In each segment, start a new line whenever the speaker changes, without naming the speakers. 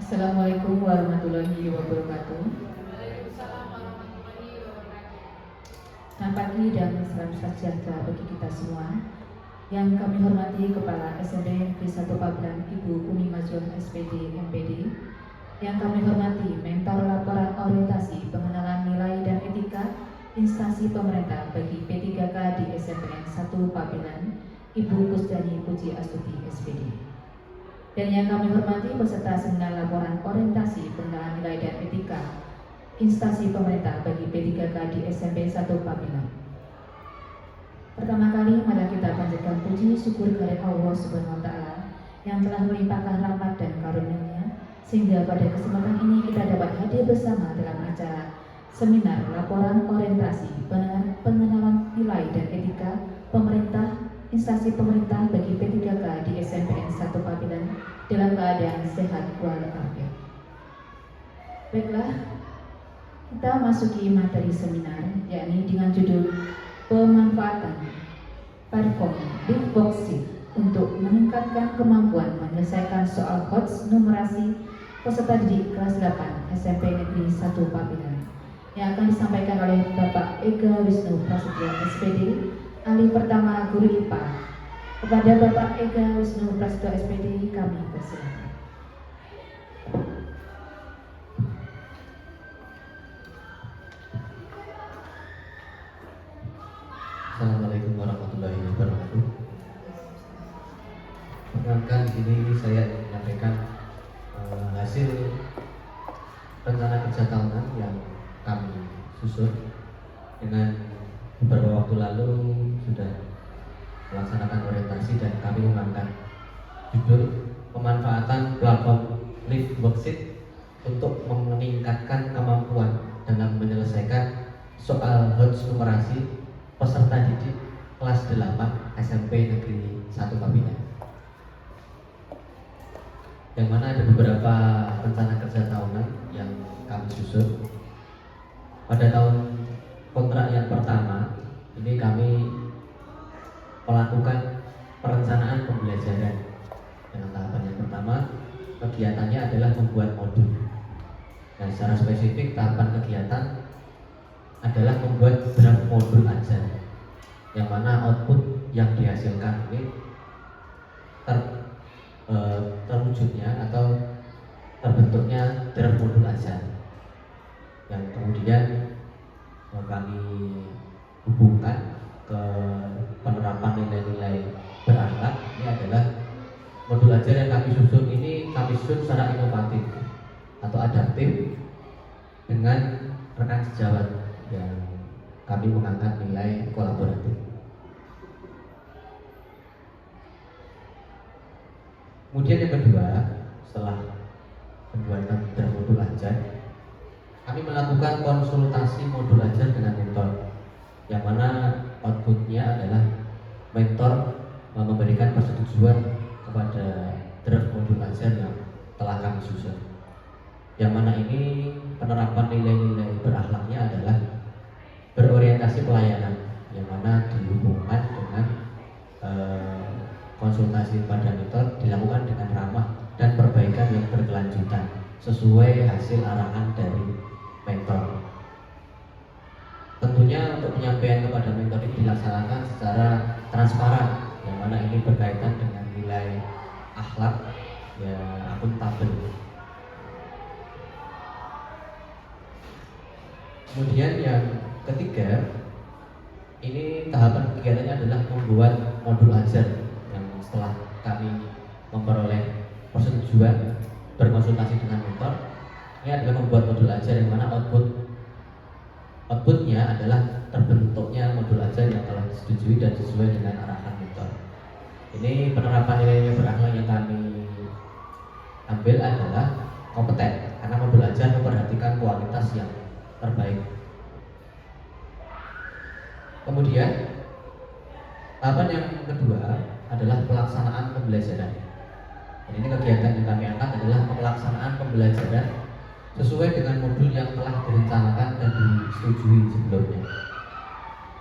Assalamualaikum warahmatullahi wabarakatuh.
Waalaikumsalam warahmatullahi wabarakatuh.
Selamat pagi dan salam sejahtera bagi kita semua. Yang kami hormati Kepala SMP Negeri 1 Pabelan Ibu Uni Majun SPD MPD. Yang kami hormati Mentor Laporan Orientasi Pengenalan Nilai dan Etika Instansi Pemerintah bagi P3K di SMPN 1 Pabelan Ibu Kusdani Puji Astuti SPD. Dan yang kami hormati peserta seminar laporan orientasi pengenalan nilai dan etika instansi pemerintah bagi P3K di SMP 1 Pabelan. Pertama kali mari kita panjatkan puji syukur kepada Allah Subhanahu wa taala yang telah melimpahkan rahmat dan karunia-Nya sehingga pada kesempatan ini kita dapat hadir bersama dalam acara seminar laporan orientasi pengenalan nilai dan etika pemerintah instansi pemerintah bagi P3K di SMPN 1 Pabelan dalam keadaan sehat walafiat. Baiklah, kita masuki materi seminar yakni dengan judul pemanfaatan Parkom Big Box Sheet untuk meningkatkan kemampuan menyelesaikan soal HOTS numerasi peserta didik kelas 8 SMP Negeri 1 Pabelan yang akan disampaikan oleh Bapak Ega Wisnu Prasetyo SPD, ahli pertama guru IPA. Kepada Bapak Ega Wisnu Prasetyo SPD kami persilakan.
Assalamualaikum warahmatullahi wabarakatuh. Perkenalkan, di sini saya ingin menyampaikan hasil rencana kerja tahunan yang kami susun dengan beberapa waktu lalu sudah melaksanakan orientasi dan kami mengangkat judul pemanfaatan platform Lift Worksheet untuk meningkatkan kemampuan dalam menyelesaikan soal HOTS numerasi peserta didik kelas 8 SMP Negeri 1 Pabelan. Yang mana ada beberapa rencana kerja tahunan yang kami susun. Pada tahun kontrak yang pertama ini kami melakukan perencanaan pembelajaran. Dengan tahapan yang pertama, kegiatannya adalah membuat modul. Nah, secara spesifik tahapan kegiatan adalah membuat draft modul ajar, yang mana output yang dihasilkan ini terwujudnya atau terbentuknya draft modul ajar yang kemudian kami hubungkan ke penerapan nilai-nilai berakhlak. Ini adalah modul ajar yang kami susun secara inovatif atau adaptif dengan rekan sejawat yang kami mengangkat nilai kolaboratif. Kemudian yang kedua, setelah pembuatan draft modul ajar, kami melakukan konsultasi modul ajar dengan mentor, yang mana outputnya adalah mentor memberikan persetujuan kepada draft modul ajar yang telah kami susun. Yang mana ini penerapan nilai-nilai berakhlaknya adalah berorientasi pelayanan, yang mana dihubungkan dengan konsultasi pada mentor dilakukan dengan ramah dan perbaikan yang berkelanjutan sesuai hasil arahan dari mentor. Tentunya untuk penyampaian kepada mentor ini dilaksanakan secara transparan, yang mana ini berkaitan dengan nilai akhlak ya akuntabel. Kemudian yang ketiga, ini tahapan kegiatannya adalah membuat modul ajar yang setelah kami memperoleh persetujuan berkonsultasi dengan mentor. Ini adalah membuat modul ajar yang mana outputnya adalah terbentuknya modul ajar yang telah disetujui dan sesuai dengan arahan mentor. Ini penerapan nilai berakhlak yang kami ambil adalah kompeten, karena modul ajar memperhatikan kualitas yang terbaik. Kemudian tahapan yang kedua adalah pelaksanaan pembelajaran. Dan ini kegiatan yang kami angkat adalah pelaksanaan pembelajaran sesuai dengan modul yang telah direncanakan dan disetujui sebelumnya.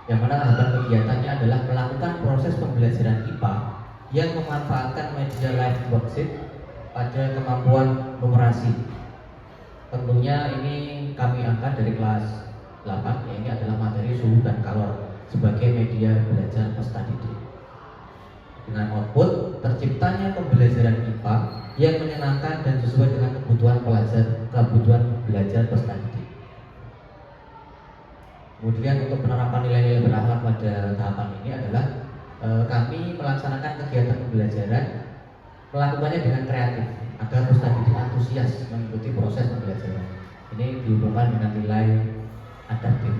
Yang mana tahapan kegiatannya adalah melakukan proses pembelajaran IPA yang memanfaatkan media live worksheet pada kemampuan numerasi. Tentunya ini kami angkat dari kelas 8, ya, ini adalah materi suhu dan kalor sebagai media belajar peserta didik. Dengan output terciptanya pembelajaran IPA yang menyenangkan dan sesuai dengan kebutuhan belajar peserta didik. Kemudian untuk penerapan nilai-nilai berakhlak pada tahapan ini adalah kami melaksanakan kegiatan pembelajaran, melakukannya dengan kreatif agar peserta didik antusias mengikuti proses pembelajaran. Ini dihubungkan dengan nilai adaptif.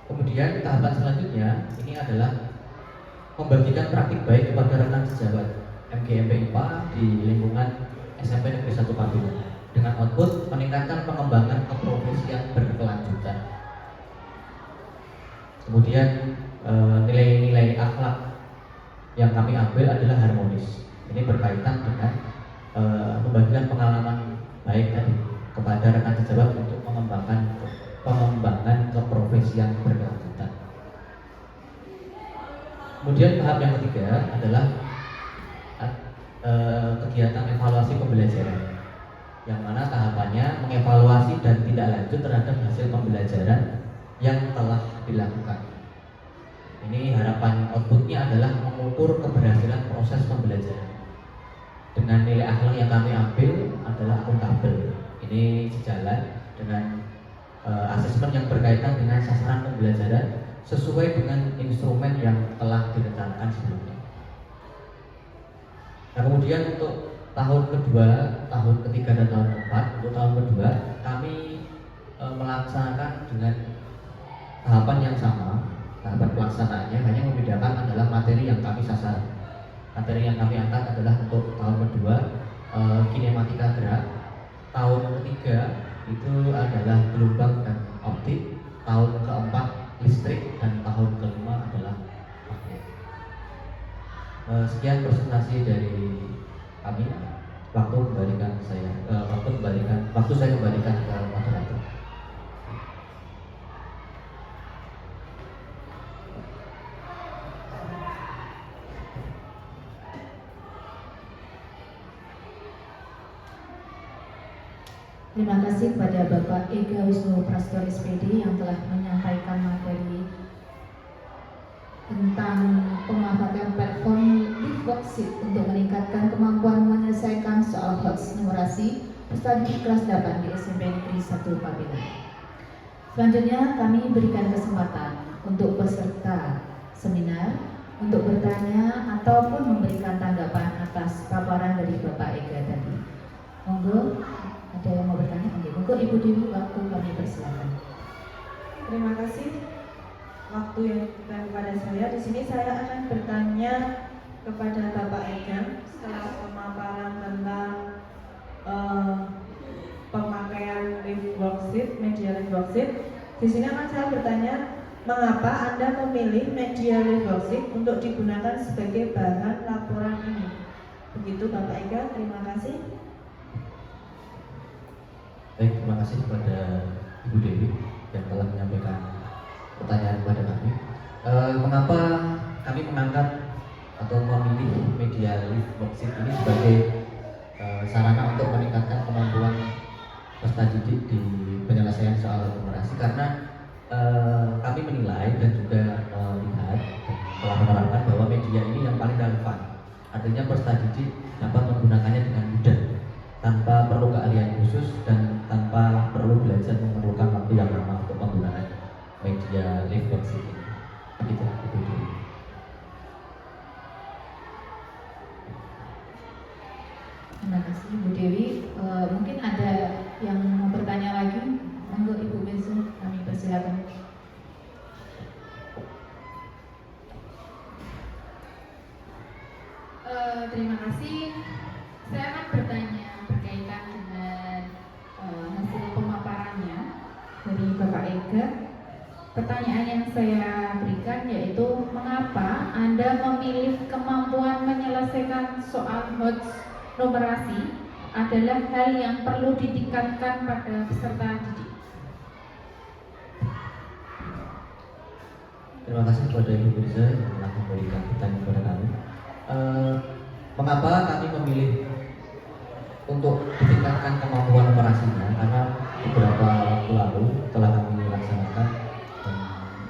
Kemudian tahapan selanjutnya ini adalah membagikan praktik baik kepada rekan sejawat MGMP IPA di lingkungan SMP Negeri 1 Pabila dengan output meningkatkan pengembangan keprofesian berkelanjutan. Kemudian nilai-nilai akhlak yang kami ambil adalah harmonis. Ini berkaitan dengan membagikan pengalaman baik tadi kepada rekan sejawat untuk pengembangan keprofesian berkelanjutan. Kemudian tahap yang ketiga adalah kegiatan evaluasi pembelajaran, yang mana tahapannya mengevaluasi dan tindak lanjut terhadap hasil pembelajaran yang telah dilakukan. Ini harapan outputnya adalah mengukur keberhasilan proses pembelajaran. Dengan nilai akhlak yang kami ambil adalah akuntabel. Ini sejalan dengan asesmen yang berkaitan dengan sasaran pembelajaran sesuai dengan instrumen yang telah direncanakan sebelumnya. Nah, kemudian untuk tahun kedua, tahun ketiga dan tahun keempat, untuk tahun kedua kami melaksanakan dengan tahapan yang sama. Tahapan pelaksanaannya hanya membedakan adalah materi yang kami sasar. Materi yang kami angkat adalah untuk tahun kedua kinematika gerak, tahun ketiga itu adalah gelombang dan optik, tahun keempat listrik, dan tahun kelima adalah magnet. Sekian presentasi dari kami. Waktu saya kembalikan ke moderator.
Terima kasih kepada Bapak Ega Wisnu Prasto SPD yang telah menyampaikan materi tentang pemanfaatan platform Leaf Worksheet untuk meningkatkan kemampuan menyelesaikan soal hoax numerasi peserta didik kelas 8 di SMP Negeri 1 Pabila. Selanjutnya kami berikan kesempatan untuk peserta seminar untuk bertanya ataupun memberikan tanggapan atas paparan dari Bapak Ega tadi. Monggo, ada yang mau bertanya? Monggo Ibu Dewi, waktu kami persilakan.
Terima kasih waktu yang diberikan kepada saya. Di sini saya akan bertanya kepada Bapak Ega setelah pemaparan tentang pemakaian Leaf Worksheet, media Leaf Worksheet. Di sini akan saya bertanya, mengapa Anda memilih media Leaf Worksheet untuk digunakan sebagai bahan laporan ini? Begitu Bapak Ega, terima kasih.
Baik, terima kasih kepada Ibu Dewi yang telah menyampaikan pertanyaan kepada kami. Mengapa kami mengangkat atau memilih media Leaf Worksheet ini sebagai sarana untuk meningkatkan kemampuan peserta didik di penyelesaian soal numerasi? Karena kami menilai dan juga melihat dan telah menerapkan bahwa media ini yang paling relevan. Artinya peserta didik dapat menggunakannya dengan mudah tanpa perlu keahlian khusus dan tanpa perlu belajar memerlukan waktu yang lama untuk penggunaan media Leaf Worksheet ini. Begitu, Ibu Dewi.
Terima kasih Ibu Dewi. Mungkin ada yang mau bertanya lagi? Monggo Ibu Bensu, kami persilakan.
Terima kasih. Saya akan bertanya berkaitan dengan hasil pemaparannya dari Bapak Ega. Pertanyaan yang saya berikan yaitu, mengapa Anda memilih kemampuan menyelesaikan soal hoax numerasi adalah hal yang perlu ditingkatkan pada peserta didik?
Terima kasih kepada Ibu Mirza yang telah memberikan pertanyaan kepada kami. Mengapa kami memilih untuk ditingkatkan kemampuan operasinya? Karena beberapa waktu lalu telah kami laksanakan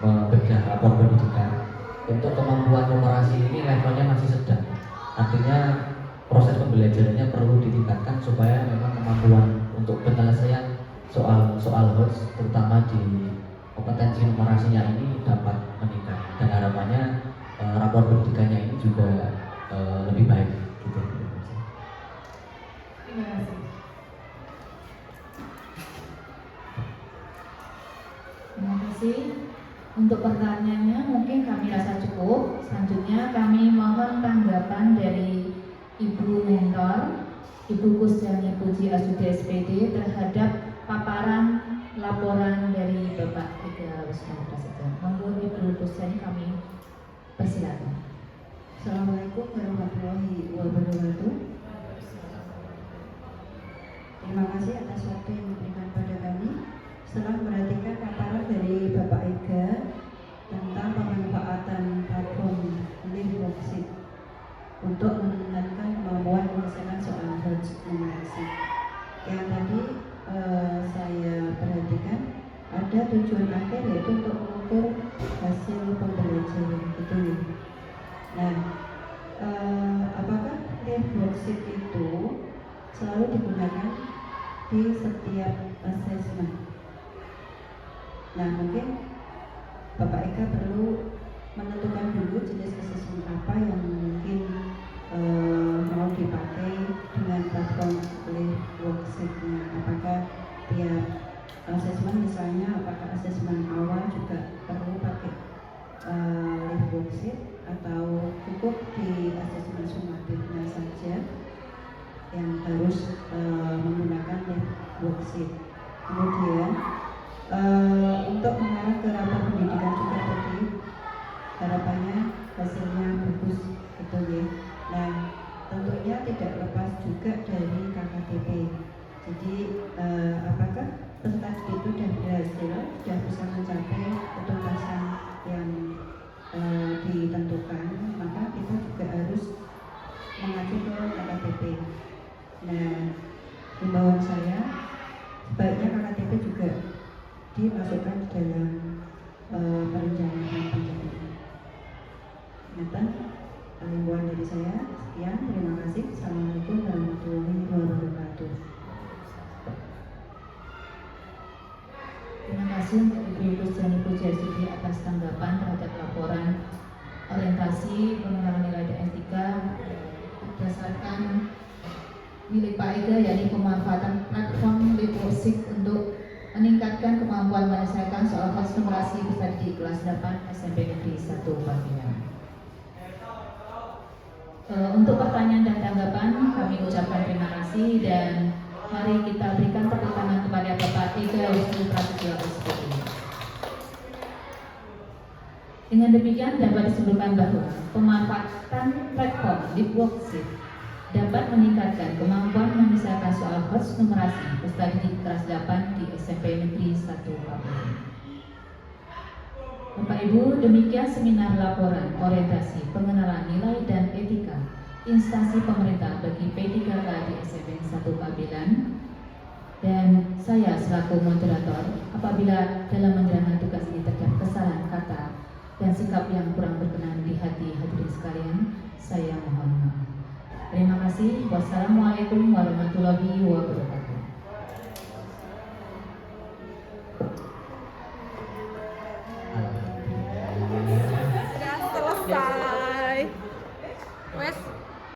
membedah rapor pendidikan. Untuk kemampuan operasi ini levelnya masih sedang. Artinya proses pembelajarannya perlu ditingkatkan supaya memang kemampuan untuk penyelesaian soal HOTS terutama di kompetensi numerasinya ini dapat meningkat, dan harapannya rapor pendidikannya ini juga lebih baik gitu.
Terima kasih.
Terima kasih. Untuk pertanyaannya mungkin kami rasa cukup. Selanjutnya kami mohon tanggapan dari Ibu Mentor, Ibu Kusdani Puji Astuti SPD terhadap paparan laporan dari Bapak Ega Wisnu Prasetyo. Monggo Ibu Kusdani, kami persilakan.
Assalamualaikum warahmatullahi wabarakatuh. Terima kasih atas waktu yang diberikan pada kami. Setelah memperhatikan paparan dari Bapak Ega tentang pemanfaatan platform Live Worksheet untuk meningkatkan kemampuan menyelesaikan soal HOTS numerasi. Yang tadi saya perhatikan ada tujuan akhir yaitu untuk mengukur hasil pembelajaran itu. Nah, apakah Live Worksheet itu selalu digunakan di setiap asesmen? Nah, mungkin Bapak Eka perlu menentukan dulu jenis asesmen apa yang mungkin mau dipakai dengan platform Live Worksheet-nya. Apakah tiap asesmen, misalnya apakah asesmen awal juga perlu pakai Live Worksheet atau cukup di asesmen sumatifnya saja yang harus menggunakan Live Worksheet. Kemudian untuk mengarah ke rapor pendidikan juga tadi harapannya hasilnya bagus gitu ya. Nah, tentunya tidak lepas juga dari KKTP. Jadi apakah peserta didik itu sudah berhasil, sudah bisa mencapai ketuntasan yang ditentukan, maka kita juga harus mengacu ke KKTP. Nah, himbauan saya sebaiknya KKTP juga dimasukkan di dalam perencanaan pendidikan. Nyata, himbauan dari saya. Sekian, terima kasih. Assalamualaikum warahmatullahi wabarakatuh.
Terima kasih untuk Ibu Kusdani Puji Astuti atas tanggapan terhadap laporan orientasi pengenalan nilai dan etika berdasarkan milik Pak Ega, yakni pemanfaatan platform Live Worksheet untuk meningkatkan kemampuan menyelesaikan soal HOTS numerasi peserta didik kelas 8 SMP Negeri 1 Pabian. Untuk pertanyaan dan tanggapan kami ucapkan terima kasih, dan mari kita berikan tepuk tangan kepada Bapak Ega Wisnu Prasetyo SPD. Dengan demikian dapat disimpulkan bahwa pemanfaatan platform Live Worksheet dapat meningkatkan kemampuan menyelesaikan soal HOTS numerasi peserta didik kelas 8 di SMP Negeri 1 Pabian. Bapak Ibu, demikian seminar laporan orientasi pengenalan nilai dan etika instansi pemerintah bagi P3K di SMP 1 Pabian. Dan saya selaku moderator, apabila dalam menjalankan tugas ini terdapat kesalahan kata dan sikap yang kurang berkenan di hati hadirin sekalian, saya mohon maaf. Terima kasih. Wassalamualaikum warahmatullahi wabarakatuh.
Sudah selesai. Wes.